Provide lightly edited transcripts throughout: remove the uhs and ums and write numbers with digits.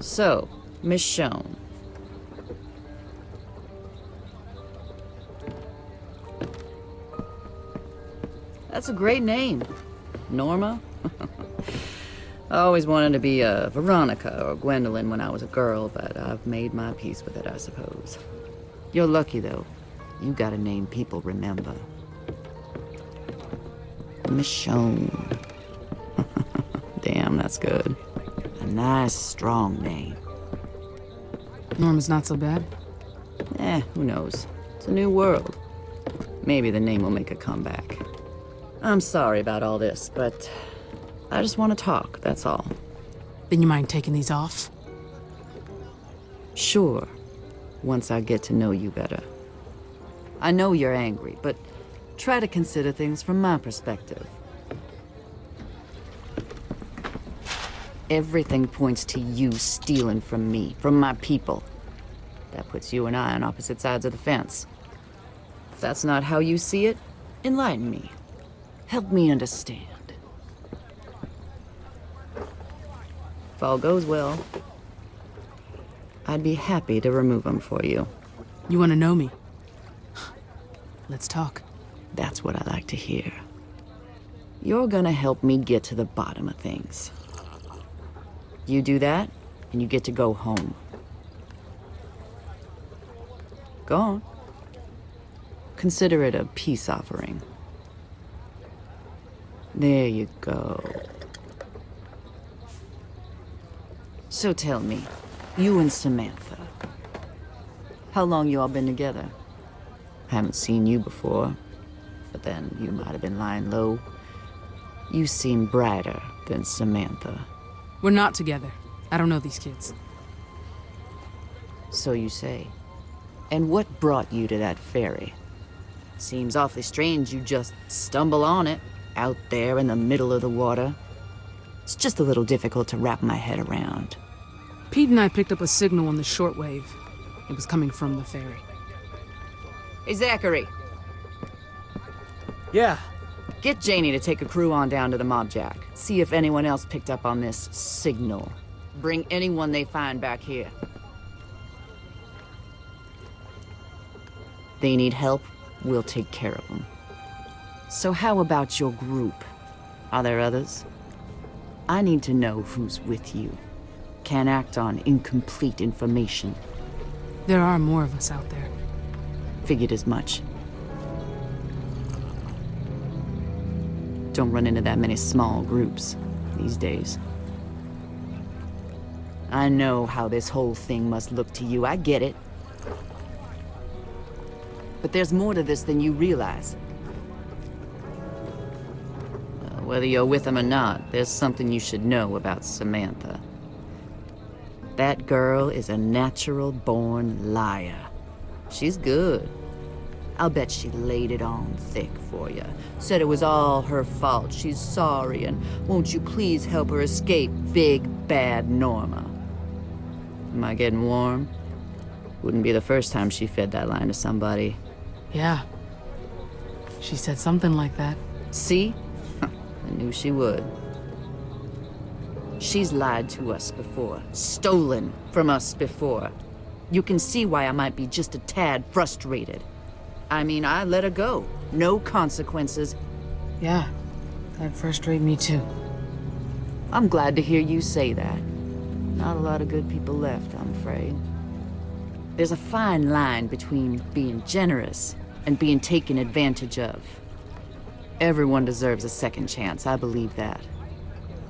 So, Michonne. That's a great name. Norma? I always wanted to be a Veronica or Gwendolyn when I was a girl, but I've made my peace with it, I suppose. You're lucky, though. You got a name people remember. Michonne. Damn, that's good. A nice, strong name. Norma's not so bad. Who knows? It's a new world. Maybe the name will make a comeback. I'm sorry about all this, but I just want to talk, that's all. Then you mind taking these off? Sure, once I get to know you better. I know you're angry, but try to consider things from my perspective. Everything points to you stealing from me, from my people. That puts you and I on opposite sides of the fence. If that's not how you see it, enlighten me. Help me understand. If all goes well, I'd be happy to remove them for you. You want to know me? Let's talk. That's what I like to hear. You're gonna help me get to the bottom of things. You do that, and you get to go home. Go on. Consider it a peace offering. There you go. So tell me, you and Samantha, how long you all been together? Haven't seen you before, but then you might have been lying low. You seem brighter than Samantha. We're not together. I don't know these kids. So you say. And what brought you to that ferry? Seems awfully strange you just stumble on it, out there in the middle of the water. It's just a little difficult to wrap my head around. Pete and I picked up a signal on the shortwave. It was coming from the ferry. Hey, Zachary. Yeah. Get Janie to take a crew on down to the mob jack. See if anyone else picked up on this signal. Bring anyone they find back here. They need help, we'll take care of them. So how about your group? Are there others? I need to know who's with you. Can't act on incomplete information. There are more of us out there. Figured as much. Don't run into that many small groups these days. I know how this whole thing must look to you, I get it. But there's more to this than you realize. Whether you're with them or not, there's something you should know about Samantha. That girl is a natural-born liar. She's good. I'll bet she laid it on thick for you. Said it was all her fault. She's sorry, and won't you please help her escape big, bad Norma? Am I getting warm? Wouldn't be the first time she fed that line to somebody. Yeah. She said something like that. See? I knew she would. She's lied to us before. Stolen from us before. You can see why I might be just a tad frustrated. I mean, I let her go. No consequences. Yeah, that'd frustrate me too. I'm glad to hear you say that. Not a lot of good people left, I'm afraid. There's a fine line between being generous and being taken advantage of. Everyone deserves a second chance, I believe that.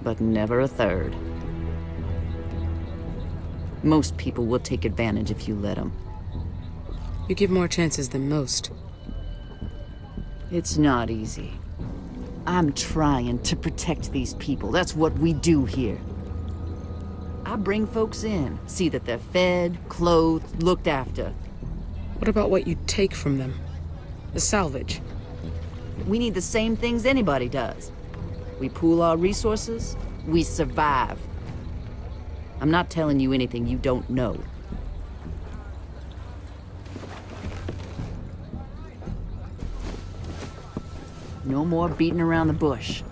But never a third. Most people will take advantage if you let them. You give more chances than most. It's not easy. I'm trying to protect these people. That's what we do here. I bring folks in, see that they're fed, clothed, looked after. What about what you take from them? The salvage? We need the same things anybody does. We pool our resources, we survive. I'm not telling you anything you don't know. No more beating around the bush.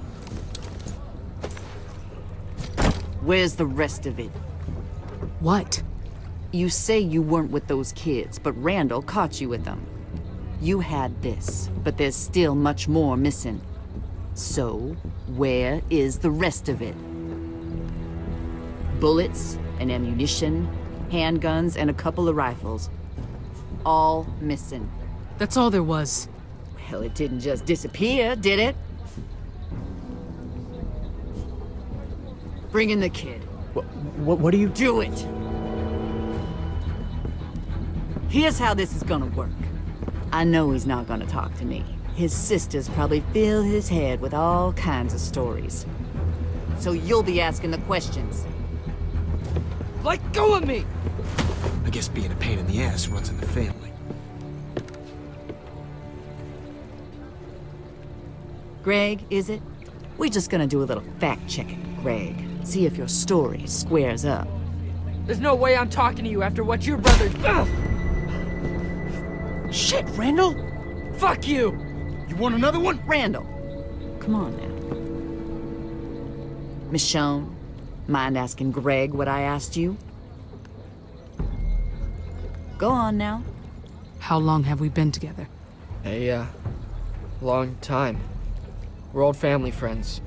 Where's the rest of it? What? You say you weren't with those kids, but Randall caught you with them. You had this, but there's still much more missing. So, where is the rest of it? Bullets and ammunition, handguns, and a couple of rifles. All missing. That's all there was. Well, it didn't just disappear, did it? Bring in the kid. What do you... Do it! Here's how this is gonna work. I know he's not gonna talk to me. His sisters probably fill his head with all kinds of stories. So you'll be asking the questions. Let go of me! I guess being a pain in the ass runs in the family. Greg, is it? We're just gonna do a little fact-checking, Greg. See if your story squares up. There's no way I'm talking to you after what your brother... Ugh! Shit, Randall! Fuck you! You want another one? Randall, come on now. Michonne, mind asking Greg what I asked you? Go on now. How long have we been together? A, long time. We're old family friends.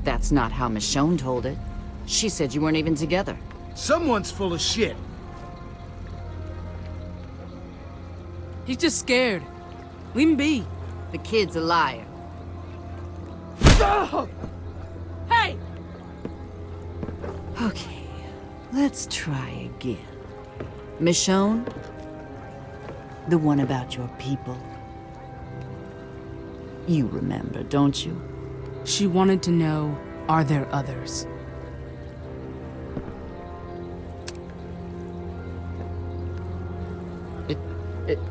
That's not how Michonne told it. She said you weren't even together. Someone's full of shit. He's just scared. Leave him be. The kid's a liar. Hey! Okay, let's try again. Michonne, the one about your people. You remember, don't you? She wanted to know, are there others?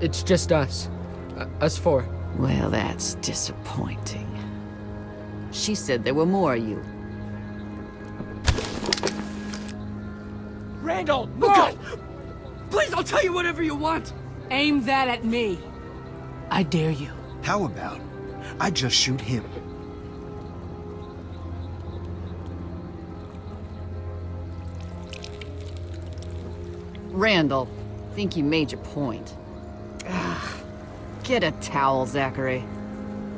It's just us. Us four. Well, that's disappointing. She said there were more of you. Randall! No! God. Please, I'll tell you whatever you want! Aim that at me. I dare you. How about I just shoot him? Randall, think you made your point. Get a towel, Zachary.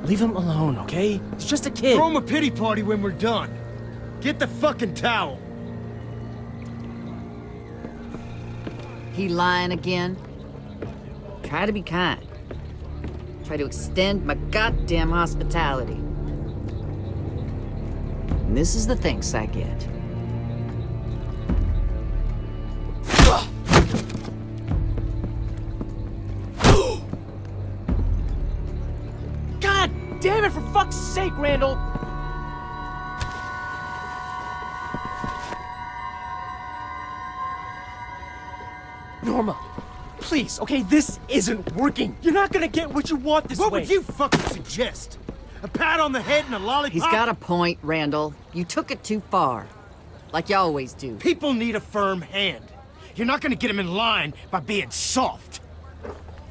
Leave him alone, okay? It's just a kid. Throw him a pity party when we're done. Get the fucking towel. He lying again? Try to be kind. Try to extend my goddamn hospitality. And this is the thanks I get. God damn it, for fuck's sake, Randall! Norma, please, okay, this isn't working. You're not gonna get what you want this way. What would you fucking suggest? A pat on the head and a lollipop? He's got a point, Randall. You took it too far. Like you always do. People need a firm hand. You're not gonna get him in line by being soft.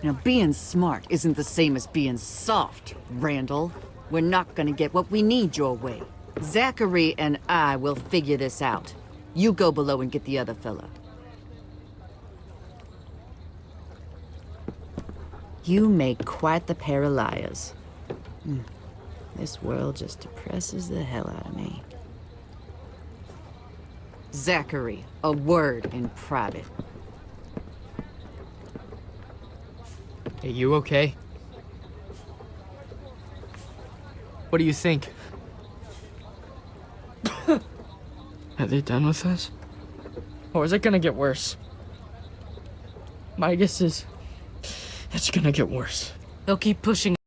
Now, being smart isn't the same as being soft, Randall. We're not gonna get what we need your way. Zachary and I will figure this out. You go below and get the other fella. You make quite the pair of liars. This world just depresses the hell out of me. Zachary, a word in private. Hey, you okay? What do you think? Are they done with us? Or is it gonna get worse? My guess is... it's gonna get worse. They'll keep pushing